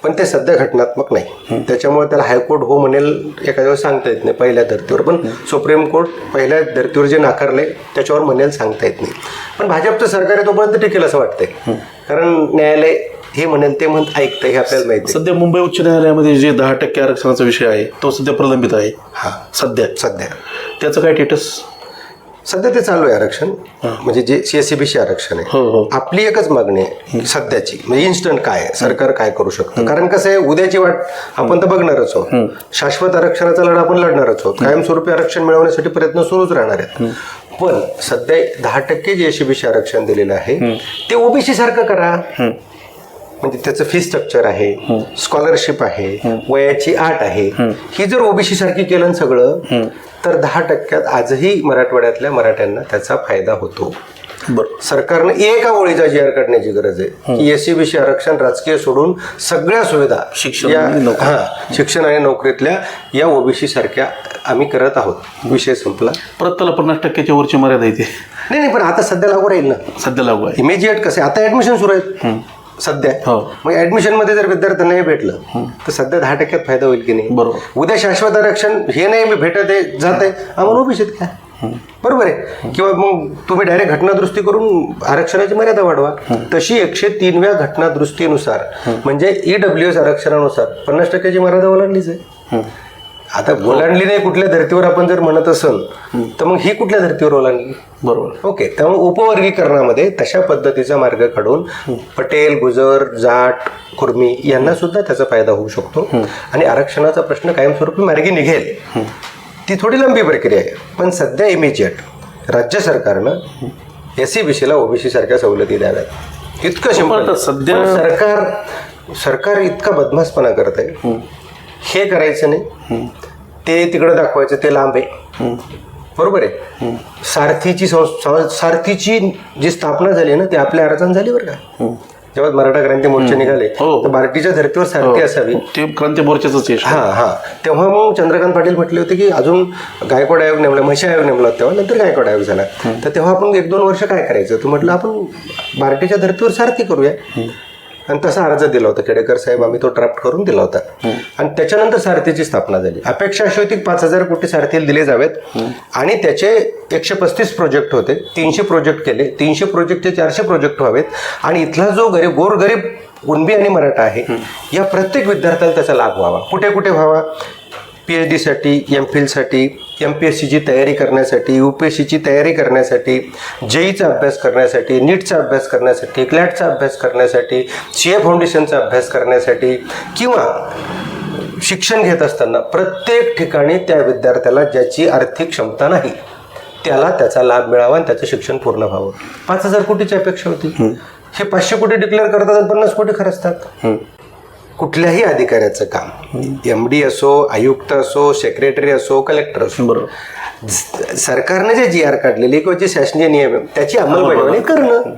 पण ते सध्या घटनात्मक नाही. त्याच्यामुळे त्याला हायकोर्ट हो म्हणेल एखाद्या वेळेस सांगता येत नाही पहिल्या धर्तीवर, पण सुप्रीम कोर्ट पहिल्या धर्तीवर जे नाकारले त्याच्यावर म्हणेल सांगता येत नाही. पण भाजपचं सरकार आहे तोपर्यंत टिकेल असं वाटतंय, कारण न्यायालय हे म्हणेल ते म्हणत ऐकतं हे आपल्याला माहिती. सध्या मुंबई उच्च न्यायालयामध्ये जे 10% आरक्षणाचा विषय आहे तो सध्या प्रलंबित आहे. सध्या त्याचं काय स्टेटस? सध्या ते चालू आहे आरक्षण, म्हणजे जे SC-BC आरक्षण आहे. आपली एकच मागणी आहे सध्याची, म्हणजे इन्स्टंट काय सरकार काय करू शकतं. कारण कसं आहे, उद्याची वाट आपण तर बघणारच आहोत, शाश्वत आरक्षणाचा लढा आपण लढणारच आहोत, कायमस्वरूपी आरक्षण मिळवण्यासाठी प्रयत्न सुरूच राहणार आहेत. पण सध्या 10% जे SC-BC आरक्षण दिलेलं आहे ते ओबीसी सारखं करा. म्हणजे त्याचं फी स्ट्रक्चर आहे, स्कॉलरशिप आहे, वयाची अट आहे, ही जर ओबीसी सारखी केलं सगळं तर 10% आजही मराठवाड्यातल्या मराठ्यांना त्याचा फायदा होतो. सरकारने एका ओळीचा GR काढण्याची गरज आहे की SC-BC आरक्षण राजकीय सोडून सगळ्या सुविधा शिक्षण आणि नोकरीतल्या या ओबीसी सारख्या आम्ही करत आहोत. विषय संपला. परत त्याला 50%च्या वरची मर्यादा येते. नाही, पण आता सध्या लागू राहील ना. सध्या लागू आहे. इमिजिएट कसं आता ऍडमिशन सुरू आहेत सध्या. मग ऍडमिशन मध्ये जर विद्यार्थ्यांना हे भेटलं तर सध्या 10% फायदा होईल की नाही. बरोबर. उद्या शाश्वत आरक्षण हे नाही मी भेटत आहे जात आहे आम्हाला ओबीसीत काय, बरोबर आहे. किंवा मग तुम्ही डायरेक्ट घटनादुरुस्ती करून आरक्षणाची मर्यादा वाढवा. तशी 103व्या घटनादुरुस्तीनुसार म्हणजे EWS आरक्षणानुसार 50%ची मर्यादा ओलांडलीच आहे. आता ओलांडली नाही कुठल्या धर्तीवर आपण जर म्हणत असेल तर मग ही कुठल्या धर्तीवर ओलांडली? बरोबर. ओके, त्यामुळे उपवर्गीकरणामध्ये तशा पद्धतीचा मार्ग काढून पटेल, गुजर, जाट, कुर्मी यांना सुद्धा त्याचा फायदा होऊ शकतो आणि आरक्षणाचा प्रश्न कायमस्वरूपी मार्गी निघेल. ती थोडी लांबी प्रक्रिया आहे, पण सध्या इमिजिएट राज्य सरकारनं SC-BC ला OBC सारख्या सवलती द्याव्यात. इतकं सिंपल. सध्या सरकार इतका बदमाशपणा करत आहे. हे करायचं नाही, ते तिकडं दाखवायचं, ते लांब आहे. बरोबर आहे. सारथीची जी स्थापना झाली ना ती आपल्या अर्जाने झाली बरं का. जेव्हा मराठा क्रांती मोर्चे निघाले तर बार्टीच्या धर्तीवर सारथी असावी, ते क्रांती मोर्चाच. हा तेव्हा मग चंद्रकांत पाटील म्हटले होते की अजून गायकवाड आयोग नेमला, म्हशी आयोग नेमला तेव्हा, नंतर गायकवाड आयोग झाला. तर तेव्हा आपण 1-2 वर्ष काय करायचं, तर म्हटलं आपण बार्टीच्या धर्तीवर सारथी करूया. आणि तसा अर्ज दिला होता खेडेकर साहेब, आम्ही तो ड्राफ्ट करून दिला होता. आणि त्याच्यानंतर सारथीची स्थापना झाली. अपेक्षा अशी होती 5,000 कोटी सारथीला दिले जावेत आणि त्याचे 135 प्रोजेक्ट होते. 300 प्रोजेक्ट केले. 300 प्रोजेक्टचे 400 प्रोजेक्ट व्हावेत आणि इथला जो गोरगरीब कुणबी आणि मराठा आहे या प्रत्येक विद्यार्थ्याला त्याचा लाभ व्हावा. कुठे कुठे व्हावा? PhD साठी, MPhilसाठी, MPSCची तयारी करण्यासाठी, UPSCची तयारी करण्यासाठी, JEEचा अभ्यास करण्यासाठी, नीटचा अभ्यास करण्यासाठी, क्लॅटचा अभ्यास करण्यासाठी, CA फाउंडेशनचा अभ्यास करण्यासाठी किंवा शिक्षण घेत असताना प्रत्येक ठिकाणी त्या विद्यार्थ्याला ज्याची आर्थिक क्षमता नाही त्याला त्याचा लाभ मिळावा आणि त्याचं शिक्षण पूर्ण व्हावं. 5,000 कोटीची अपेक्षा होती. हे 500 कोटी डिक्लेअर करतात आणि 50 कोटी खर्चतात. कुठल्याही अधिकाऱ्याचं काम, MD असो, आयुक्त असो, सेक्रेटरी असो, कलेक्टर असो, बरोबर, सरकारने जे GR काढलेले किंवा जे शासनीय नियम आहे त्याची अंमलबजावणी करणं.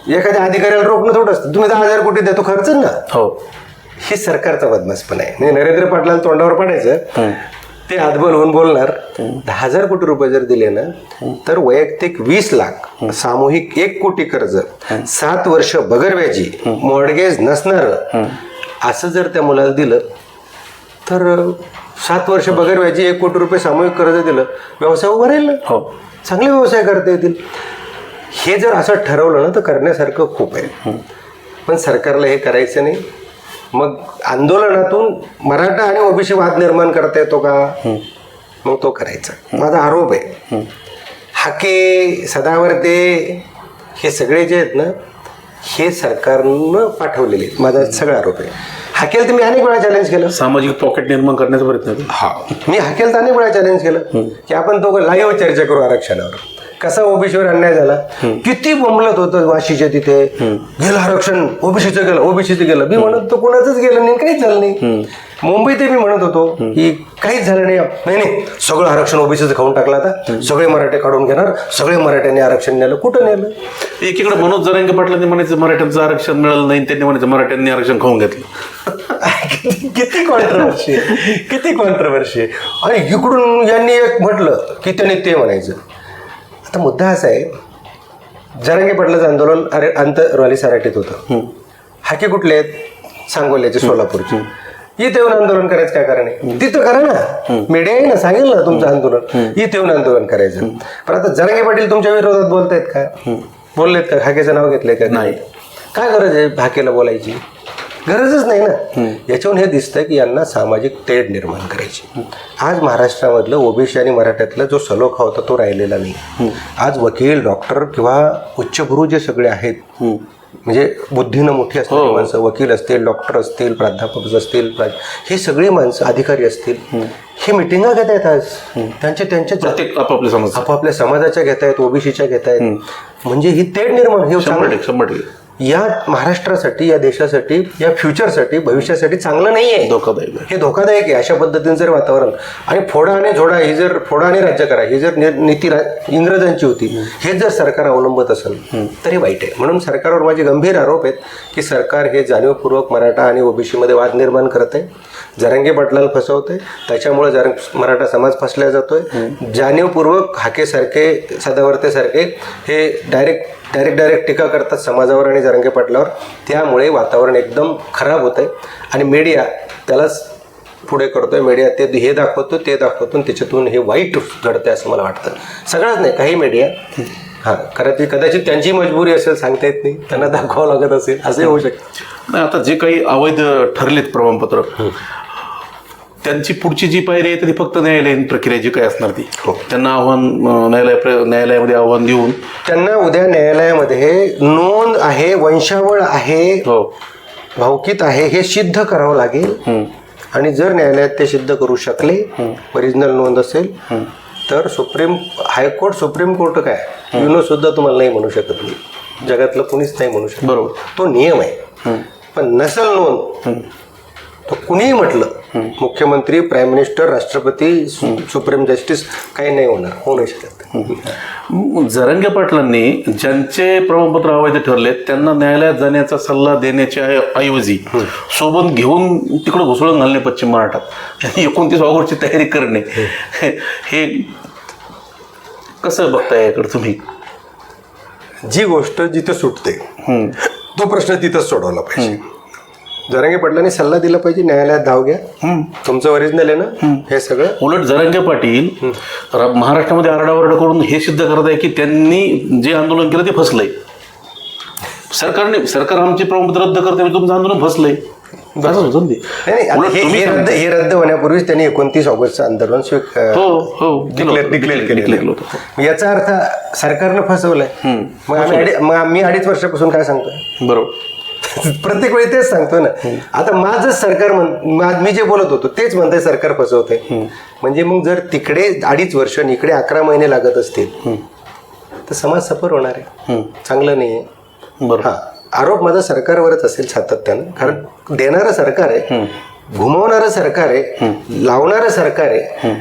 एखाद्या अधिकाऱ्याला रोखणं थोडं असतं. तुम्ही 10,000 कोटी देतो खर्च ना. हो, हे सरकारचा बदमाशपण आहे. म्हणजे नरेंद्र पाटलाला तोंडावर पडायचं, ते हातबल होऊन बोलणार. 10,000 कोटी रुपये जर दिले ना तर वैयक्तिक 20 लाख, सामूहिक 1 कोटी कर्ज, 7 वर्ष बगर व्याजी, मॉर्टगेज नसणार, असं जर त्या मुलाला दिलं तर 7 वर्ष बगर व्याजी, 1 कोटी रुपये सामूहिक कर्ज दिलं, व्यवसाय उभा राहील ना. हो, चांगले व्यवसाय करता येतील. हे जर असं ठरवलं ना तर करण्यासारखं खूप आहे. पण सरकारला हे करायचं नाही. मग आंदोलनातून मराठा आणि OBC वाद निर्माण करता येतो का? मग तो करायचा. माझा आरोप आहे. हाके, सदावर्ते हे सगळे जे आहेत ना हे सरकारनं पाठवलेले आहेत. माझा सगळा आरोप आहे. हाकेल तर मी अनेक वेळा चॅलेंज केलं. सामाजिक पॉकेट निर्माण करण्याचा प्रयत्न. मी हाकेल तर अनेक वेळा चॅलेंज केलं की आपण तो लाईव्ह चर्चा करू आरक्षणावर. कसा OBCवर अन्याय झाला, किती बोंबलत होतं वाशीच्या तिथे, गेलं आरक्षण, OBCचं गेलं, OBCचं गेलं. मी म्हणत होतो कोणाचंच गेलं नाही, काहीच झालं नाही. मुंबईत मी म्हणत होतो की काहीच झालं नाही. नाही, सगळं आरक्षण OBCचं खाऊन टाकलं, आता सगळे मराठे काढून घेणार, सगळे मराठ्यांनी आरक्षण नेलं. कुठं नेलं? एकीकडे मनोज जरांगे पाटलांनी म्हणायचं मराठ्यांचं आरक्षण मिळालं नाही, त्यांनी म्हणायचं मराठ्यांनी आरक्षण खाऊन घेतलं. किती कॉन्ट्रोवर्सी, किती कॉन्ट्रोवर्सी. आणि इकडून यांनी एक म्हटलं की त्यांनी ते म्हणायचं. आता मुद्दा असा आहे, जरांगे पाटलाचं आंदोलन आंतरवाली सराटीत होतं. हाके कुठले आहेत? सांगोल्याचे, सोलापूरचे. इथे येऊन आंदोलन करायचं काय कारण आहे? तिथं करा ना, मीडिया आहे ना, सांगेल ना तुमचं आंदोलन. इथे येऊन आंदोलन करायचं. पण आता जरांगे पाटील तुमच्या विरोधात बोलतायत का? बोललेत का? हाकेचं नाव घेतलंय का? नाही. काय गरज आहे हाकेला बोलायची? गरजच नाही ना. याच्यावरून हे दिसतं की यांना सामाजिक तेढ निर्माण करायची. आज महाराष्ट्रामधलं OBC आणि मराठ्यातला जो सलोखा होता तो राहिलेला नाही. आज वकील, डॉक्टर किंवा उच्चभ्रू जे सगळे आहेत, म्हणजे बुद्धीनं मोठी असतील माणसं, वकील असतील, डॉक्टर असतील, प्राध्यापक असतील, हे सगळे माणसं, अधिकारी असतील, हे मिटिंगा घेत आहेत आज. त्यांच्या प्रत्येक आपापल्या समाजाच्या घेत आहेत, OBCच्या घेत आहेत. म्हणजे ही तेढ निर्माण, हे 100% या महाराष्ट्रासाठी, या देशासाठी, या फ्युचरसाठी, भविष्यासाठी चांगलं नाही आहे. धोकादायक. हे धोकादायक आहे. अशा पद्धतीने जर वातावरण आणि फोडा आणि झोडा ही जर, फोडा आणि राज्य करा ही जर नीती इंग्रजांची होती, हे जर सरकार अवलंबत असेल तर हे वाईट आहे. म्हणून सरकारवर माझे गंभीर आरोप आहेत की सरकार हे जाणीवपूर्वक मराठा आणि OBC मध्ये वाद निर्माण करत आहे. जरांगे पाटलाला फसवतंय, त्याच्यामुळे मराठा समाज फसला जातोय. जाणीवपूर्वक हाकेसारखे, सदावर्तेसारखे हे डायरेक्ट टीका करतात समाजावर आणि जरांगे पाटलावर. त्यामुळे वातावरण एकदम खराब होत आहे आणि मीडिया त्यालाच पुढे करतोय. मीडिया ते हे दाखवतो, ते दाखवतो आणि त्याच्यातून हे वाईट घडतंय असं मला वाटतं. सगळंच नाही, काही मीडिया कदाचित त्यांची मजबुरी असेल, सांगता येत नाही, त्यांना दाखवावं लागत असेल, असंही होऊ शकतं. नाही, आता जे काही अवैध ठरलेत प्रमाणपत्र, त्यांची पुढची जी पायरी आहे ती फक्त न्यायालयीन प्रक्रिया जी काय असणार ती हो. त्यांना आव्हान न्यायालयामध्ये आव्हान देऊन त्यांना उद्या न्यायालयामध्ये नोंद आहे, वंशावळ आहे, हो भावकीत आहे हे सिद्ध करावं लागेल. आणि जर न्यायालयात ते सिद्ध करू शकले, ओरिजिनल नोंद असेल, तर हायकोर्ट सुप्रीम कोर्ट काय युनो सुद्धा तुम्हाला नाही म्हणू शकत नाही, जगातलं कुणीच नाही म्हणू शकत. बरोबर. तो नियम आहे. पण नसल नोंद तो कुणीही म्हटलं, मुख्यमंत्री, प्राईम मिनिस्टर, राष्ट्रपती, सुप्रीम जस्टिस, काही नाही होऊ नाही शकत. जरांगे पाटलांनी ज्यांचे प्रमाणपत्र अवैध ठरले त्यांना न्यायालयात जाण्याचा सल्ला देण्याच्या ऐवजी सोबत घेऊन तिकडे घुसळून घालणे पश्चिम महाराष्ट्रात 29 ऑगस्टची तयारी करणे, हे कसं बघताय याकडे तुम्ही? जी गोष्ट जिथे सुटते तो प्रश्न तिथंच सोडवला पाहिजे. जरांगे पाटलांनी सल्ला दिला पाहिजे, न्यायालयात धाव घ्या, तुमचं ओरिजिनल आहे ना हे सगळं. उलट जरांगे पाटील महाराष्ट्रामध्ये आरडाओरडा करून हे सिद्ध करत आहे की त्यांनी जे आंदोलन केलं ते फसलंय. सरकार आमचे प्रमाणपत्र रद्द करते, तुमचं आंदोलन फसलंय. हे रद्द होण्यापूर्वीच त्यांनी 29 ऑगस्टचं आंदोलन डिक्लेअर केलेलं होतं. याचा अर्थ सरकारनं फसवलंय. मग मी 2.5 वर्षापासून काय सांगतोय? बरोबर. प्रत्येक वेळी तेच सांगतो ना. आता माझं सरकार मी जे बोलत होतो तेच म्हणतंय सरकार फसवतंय. म्हणजे मग जर तिकडे 2.5 वर्ष आणि इकडे 11 महिने लागत असतील तर समाज सफर होणार आहे, चांगलं नाही आहे. बरं. हा आरोप माझा सरकारवरच असेल सातत्यानं, कारण देणारं सरकार आहे, घुमवणारं सरकार आहे, लावणारं सरकार आहे,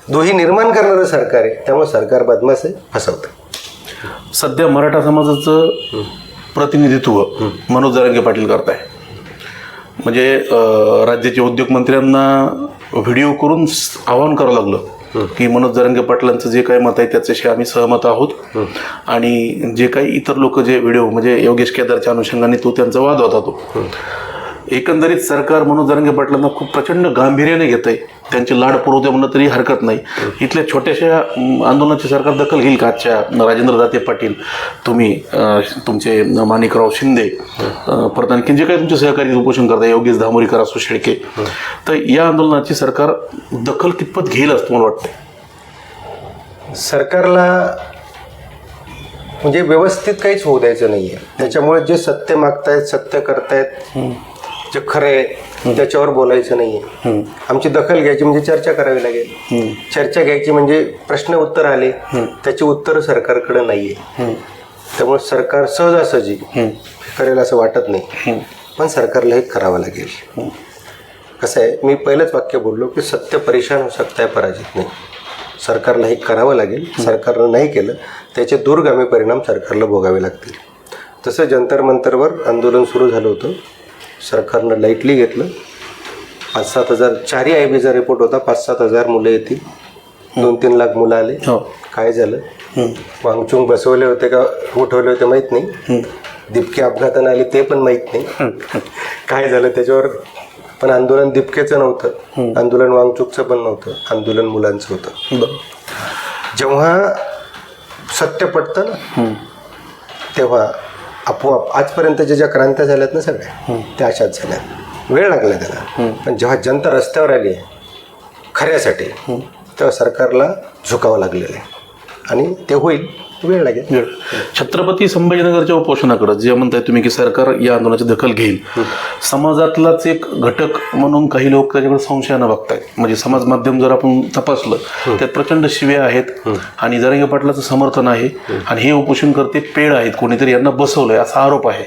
दोही निर्माण करणारं सरकार आहे. त्यामुळे सरकार बदमाश आहे, फसवतं. सध्या मराठा समाजाचं प्रतिनिधित्व मनोज जरांगे पाटील करताय. म्हणजे राज्याच्या उद्योगमंत्र्यांना व्हिडिओ करून आवाहन करावं लागलं की मनोज जरांगे पाटलांचं जे काही मत आहे त्याच्याशी आम्ही सहमत आहोत, आणि जे काही इतर लोक जे व्हिडिओ म्हणजे योगेश केदारच्या अनुषंगाने तो त्यांचा वाद होता, तो एकंदरीत सरकार मनोज जरांगे पाटलांना खूप प्रचंड गांभीर्याने घेत आहे. त्यांची लाड पुरवते म्हणलं तरी हरकत नाही. इथल्या छोट्याशा आंदोलनाची सरकार दखल घेईल का? आजच्या राजेंद्र दाते पाटील, तुम्ही, तुमचे माणिकराव शिंदे, परत आणखी जे काही तुमचे सहकारी उपोषण करताय, योगेश धामोरीकर असो, शेळके, तर या आंदोलनाची सरकार दखल कितपत घेईल असं मला वाटतं? सरकारला म्हणजे व्यवस्थित काहीच होऊ द्यायचं नाही आहे. त्याच्यामुळे जे सत्य मागतायत, सत्य करतायत, जे खरं आहे त्याच्यावर बोलायचं नाही आहे. आमची दखल घ्यायची म्हणजे चर्चा करावी लागेल. चर्चा घ्यायची म्हणजे प्रश्न उत्तर आले, त्याची उत्तरं सरकारकडे नाही आहे. त्यामुळे सरकार सहजासहजी करेल असं वाटत नाही, पण सरकारला हे करावं लागेल. कसं आहे, मी पहिलंच वाक्य बोललो की सत्य परेशान होऊ शकता है, पराजित नाही. सरकारला हे करावं लागेल. सरकारनं नाही केलं त्याचे दूरगामी परिणाम सरकारला भोगावे लागतील. तसं जंतर मंतरवर आंदोलन सुरू झालं होतं, सरकारनं लाईटली घेतलं. 5-7 हजार 4 IBचा रिपोर्ट होता, 5-7 हजार मुलं येतील, 2-3 लाख मुलं आले. काय झालं? वांगचुंग बसवले होते का उठवले होते माहीत नाही, दिपके अपघाताने आले ते पण माहीत नाही. काय झालं त्याच्यावर, पण आंदोलन दिपकेचं नव्हतं, आंदोलन वांगचुकचं पण नव्हतं, आंदोलन मुलांचं होतं. जेव्हा सत्य पडतं ना तेव्हा आपोआप आजपर्यंतच्या ज्या क्रांत्या झाल्यात ना सगळ्या त्या अशाच झाल्या. वेळ लागला त्याला, पण जेव्हा जनता रस्त्यावर आली खऱ्यासाठी तेव्हा सरकारला झुकावं लागलेलं आहे, आणि ते होईल, वेळ लागेल. छत्रपती संभाजीनगरच्या उपोषणाकडे जे म्हणताय तुम्ही की सरकार या आंदोलनाची दखल घेईल, समाजातलाच एक घटक म्हणून काही लोक त्याच्याकडे संशयानं बघतायत. म्हणजे समाज माध्यम जर आपण तपासलं त्यात प्रचंड शिव्या आहेत आणि जरांगे पाटलाचं समर्थन आहे, आणि हे उपोषण करते पेड आहेत, कोणीतरी यांना बसवलंय असा आरोप आहे.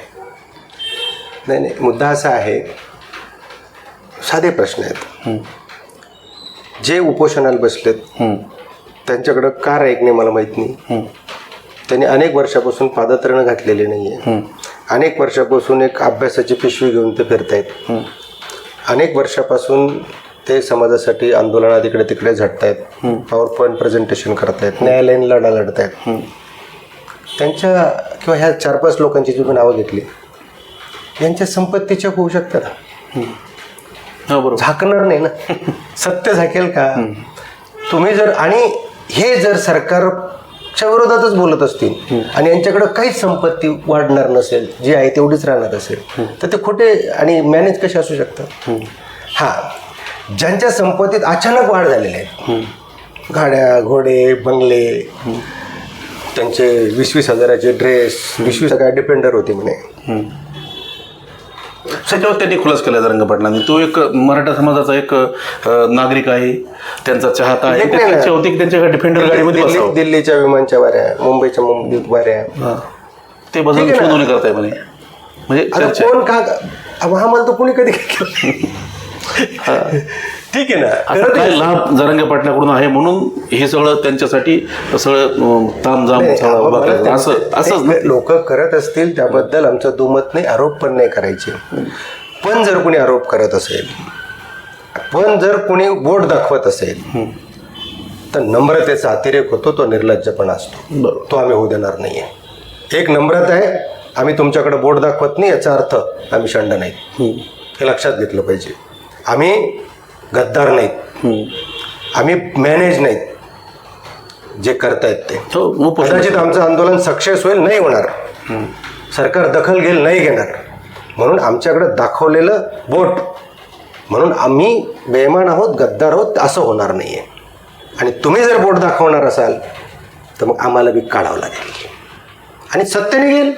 नाही, मुद्दा असा आहे, साधे प्रश्न आहेत. जे उपोषणाला बसलेत त्यांच्याकडं कार ऐकणे मला माहीत नाही. त्यांनी अनेक वर्षापासून पादत्राणं घातलेले नाही आहे. अनेक वर्षापासून एक अभ्यासाची पिशवी घेऊन ते फिरतायत. अनेक वर्षापासून ते समाजासाठी आंदोलनात इकडे तिकडे झटतायत, पॉवर पॉईंट प्रेझेंटेशन करतायत, न्यायालयीन लढा लढतायत. त्यांच्या किंवा ह्या 4-5 लोकांची जी नावं घेतली यांच्या संपत्तीच्या होऊ शकतात. झाकणार नाही ना, सत्य झाकेल का? तुम्ही जर, आणि हे जर सरकारच्या विरोधातच बोलत असतील आणि यांच्याकडे काहीच संपत्ती वाढणार नसेल, जी आहे तेवढीच राहणार असेल, तर ते खोटे आणि मॅनेज कसे असू शकतात? हां, ज्यांच्या संपत्तीत अचानक वाढ झालेली आहे, गाड्या, घोडे, बंगले, त्यांचे 20-20 हजाराचे ड्रेस, 20-20 काय डिपेंडर होते म्हणे. त्याच्यावर त्यांनी खुलास केला जरंगे पाटलांनी. तो एक मराठा समाजाचा एक नागरिक आहे, त्यांचा चाहता आहे. त्याची इच्छा होती की त्यांच्या डिफेंडर गाडीमध्ये बसावं. दिल्लीच्या विमानच्या वाऱ्या, मुंबईच्या वाऱ्या, ते बसून शोधून करताय म्हणे. म्हणजे चर्चा कोण का आम्हाला तर कोणी कधी केलं. ठीक आहे ना. आता काय लाभ जरंगे पाटलाकडून आहे म्हणून हे सगळं त्यांच्यासाठी सगळं तामझाम सगळं उभा करायचं असंच ना. लोक करत असतील त्याबद्दल आमचं दुमत नाही, आरोप पण नाही करायचे. पण जर कोणी आरोप करत असेल, पण जर कोणी बोट दाखवत असेल तर नम्रतेचा अतिरेक होतो, तो निर्लज्जपणा असतो. तो आम्ही होऊ देणार नाहीये. एक नम्रता आहे, आम्ही तुमच्याकडे बोट दाखवत नाही याचा अर्थ आम्ही शंड नाही, हे लक्षात घेतलं पाहिजे. आम्ही गद्दार नाहीत, आम्ही मॅनेज नाहीत. जे करतायत ते कदाचित आमचं आंदोलन सक्सेस होईल, नाही होणार, सरकार दखल घेईल, नाही घेणार. म्हणून आमच्याकडे दाखवलेलं बोट म्हणून आम्ही बेईमान आहोत, गद्दार आहोत असं होणार नाहीये. आणि तुम्ही जर बोट दाखवणार असाल तर मग आम्हाला बी काढावं लागेल आणि सत्य निघेल.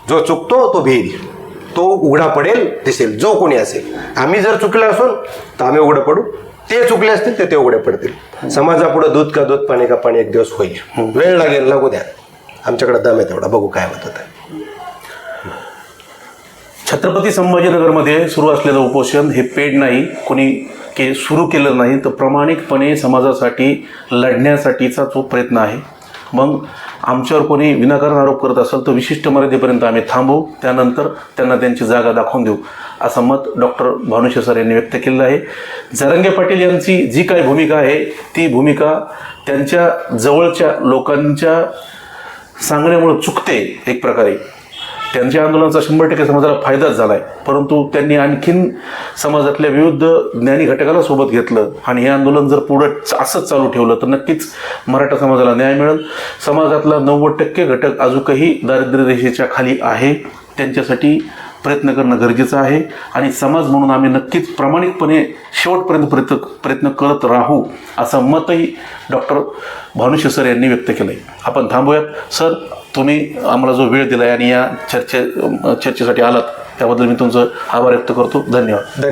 जो चुकतो तो भिईल, तो उघडा पडेल, दिसेल, जो कोणी असेल. आम्ही जर चुकलं असून तर आम्ही उघडं पडू, ते चुकले असतील ते उघडे पडतील. समाजापुढे दूध का दूध, पाणी का पाणी एक दिवस होईल. वेळ लागेल, लागू द्या. आमच्याकडे दम आहे तेवढा, बघू काय होतं. छत्रपती संभाजीनगरमध्ये सुरू असलेलं उपोषण हे पेड नाही, कोणी सुरू केलं नाही, तर प्रामाणिकपणे समाजासाठी लढण्यासाठीचा जो प्रयत्न आहे. मग आमच्यावर कोणी विनाकारण आरोप करत असेल तर विशिष्ट मर्यादेपर्यंत आम्ही थांबू, त्यानंतर त्यांना त्यांची जागा दाखवून देऊ, असं मत डॉक्टर भानुशाली सर यांनी व्यक्त केलं आहे. जरंगे पाटील यांची जी काही भूमिका आहे ती भूमिका त्यांच्या जवळच्या लोकांच्या सांगण्यामुळे चुकते. एक प्रकारे त्यांच्या आंदोलनाचा 100% समाजाला फायदाच झाला आहे, परंतु त्यांनी आणखीन समाजातल्या विविध ज्ञानी घटकाला सोबत घेतलं आणि हे आंदोलन जर पुढं असंच चालू ठेवलं तर नक्कीच मराठा समाजाला न्याय मिळेल. समाजातला 90% घटक अजूनही दारिद्र्य रेषेच्या खाली आहे, त्यांच्यासाठी प्रयत्न करणं गरजेचं आहे. आणि समाज म्हणून आम्ही नक्कीच प्रामाणिकपणे शेवटपर्यंत प्रयत्न करत राहू, असं मतही डॉक्टर भानुशाली सर यांनी व्यक्त केलं आहे. आपण थांबूयात. सर, तुम्ही आम्हाला जो वेळ दिला आहे आणि या चर्चेसाठी आलात त्याबद्दल मी तुमचं आभार व्यक्त करतो. धन्यवाद.